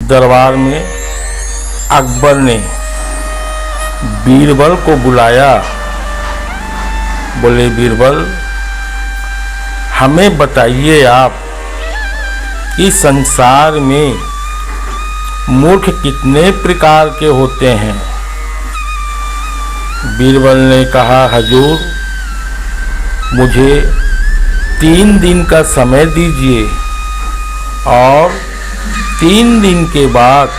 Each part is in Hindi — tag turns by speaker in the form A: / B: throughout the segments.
A: दरबार में अकबर ने बीरबल को बुलाया। बोले, बीरबल हमें बताइए आप कि संसार में मूर्ख कितने प्रकार के होते हैं। बीरबल ने कहा, हजूर मुझे 3 दिन का समय दीजिए और 3 दिन के बाद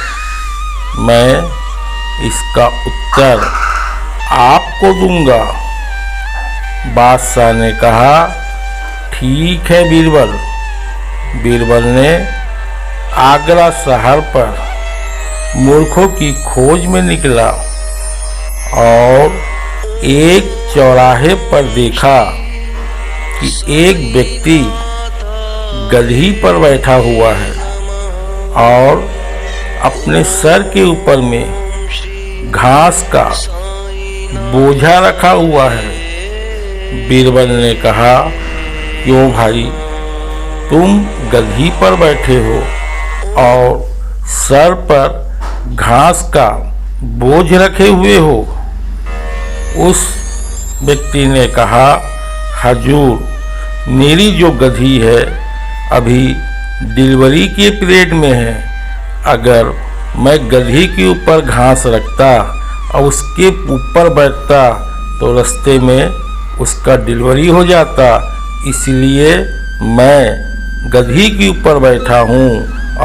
A: मैं इसका उत्तर आपको दूंगा। बादशाह ने कहा, ठीक है बीरबल। बीरबल ने आगरा शहर पर मूर्खों की खोज में निकला और एक चौराहे पर देखा कि एक व्यक्ति गधी पर बैठा हुआ है और अपने सर के ऊपर में घास का बोझा रखा हुआ है। बीरबल ने कहा, क्यों भाई, तुम गधी पर बैठे हो और सर पर घास का बोझ रखे हुए हो? उस व्यक्ति ने कहा, हजूर मेरी जो गधी है अभी डिलीवरी के पीरियड में है। अगर मैं गधी के ऊपर घास रखता और उसके ऊपर बैठता तो रास्ते में उसका डिलीवरी हो जाता, इसलिए मैं गधी के ऊपर बैठा हूँ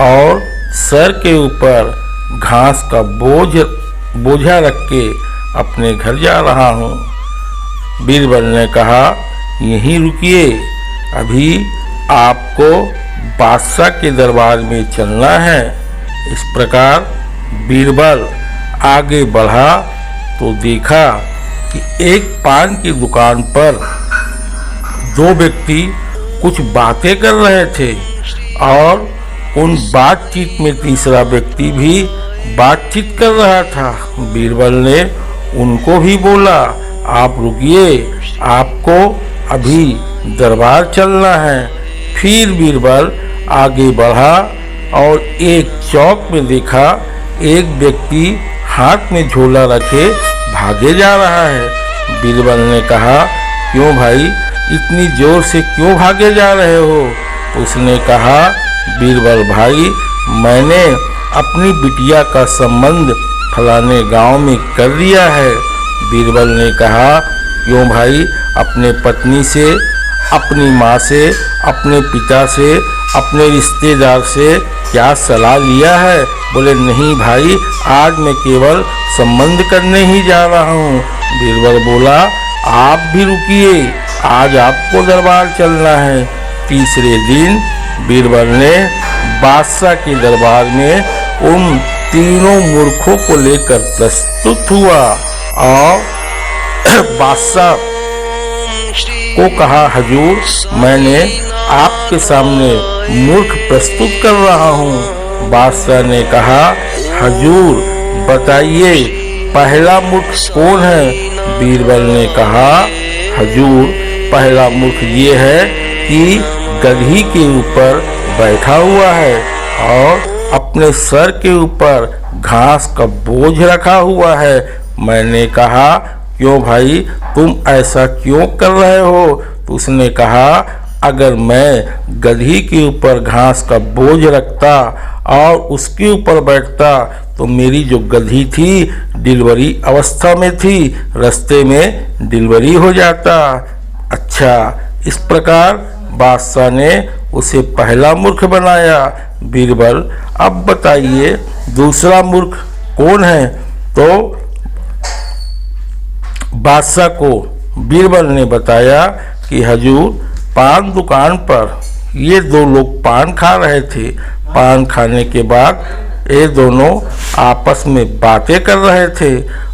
A: और सर के ऊपर घास का बोझा रख के अपने घर जा रहा हूँ। बीरबल ने कहा, यहीं रुकिए, अभी आपको बादशाह के दरबार में चलना है। इस प्रकार बीरबल आगे बढ़ा तो देखा कि एक पान की दुकान पर 2 व्यक्ति कुछ बातें कर रहे थे और उन बातचीत में तीसरा व्यक्ति भी बातचीत कर रहा था। बीरबल ने उनको भी बोला, आप रुकिए, आपको अभी दरबार चलना है। फिर बीरबल आगे बढ़ा और एक चौक में देखा एक व्यक्ति हाथ में झोला रखे भागे जा रहा है। बीरबल ने कहा, क्यों भाई, इतनी जोर से क्यों भागे जा रहे हो? उसने कहा, बीरबल भाई, मैंने अपनी बिटिया का संबंध फलाने गांव में कर दिया है। बीरबल ने कहा, क्यों भाई, अपने पत्नी से, अपनी माँ से, अपने पिता से, अपने रिश्तेदार से क्या सलाह लिया है? बोले, नहीं भाई, आज मैं केवल संबंध करने ही जा रहा हूँ। बीरबल बोला, आप भी रुकिए, आज आपको दरबार चलना है। तीसरे दिन बीरबल ने बादशाह के दरबार में उन तीनों मूर्खों को लेकर प्रस्तुत हुआ और बादशाह को कहा, हजूर मैंने आपके सामने मूर्ख प्रस्तुत कर रहा हूँ। बादशाह ने कहा, हजूर बताइए पहला मूर्ख कौन है? बीरबल ने कहा, हजूर पहला मूर्ख ये है कि गधी के ऊपर बैठा हुआ है और अपने सर के ऊपर घास का बोझ रखा हुआ है। मैंने कहा, क्यों भाई, तुम ऐसा क्यों कर रहे हो? तो उसने कहा, अगर मैं गधी के ऊपर घास का बोझ रखता और उसके ऊपर बैठता तो मेरी जो गधी थी डिलीवरी अवस्था में थी, रास्ते में डिलीवरी हो जाता। अच्छा, इस प्रकार बादशाह ने उसे पहला मूर्ख बनाया। बीरबल, अब बताइए दूसरा मूर्ख कौन है? तो बादशाह को बीरबल ने बताया कि हजूर पान दुकान पर ये 2 लोग पान खा रहे थे। पान खाने के बाद ये दोनों आपस में बातें कर रहे थे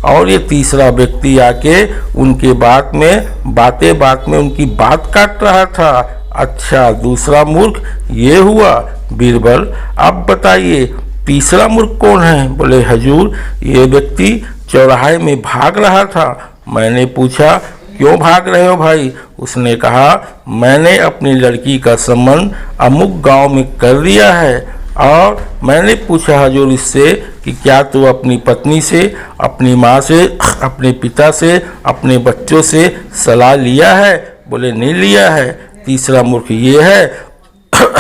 A: और ये तीसरा व्यक्ति आके उनके बात में उनकी बात काट रहा था। अच्छा, दूसरा मूर्ख ये हुआ। बीरबल, अब बताइए तीसरा मूर्ख कौन है? बोले, हजूर ये व्यक्ति चौराहे में भाग रहा था। मैंने पूछा, क्यों भाग रहे हो भाई? उसने कहा, मैंने अपनी लड़की का संबंध अमुक गांव में कर दिया है और मैंने पूछा हजूर इससे कि क्या तू अपनी पत्नी से, अपनी माँ से, अपने पिता से, अपने बच्चों से सलाह लिया है? बोले नहीं लिया है। तीसरा मूर्ख ये है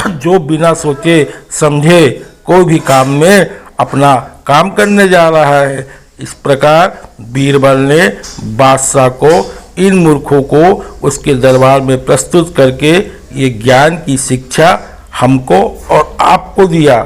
A: जो बिना सोचे समझे कोई भी काम में अपना काम करने जा रहा है। इस प्रकार बीरबल ने बादशाह को इन मूर्खों को उसके दरबार में प्रस्तुत करके ये ज्ञान की शिक्षा हमको और आपको दिया।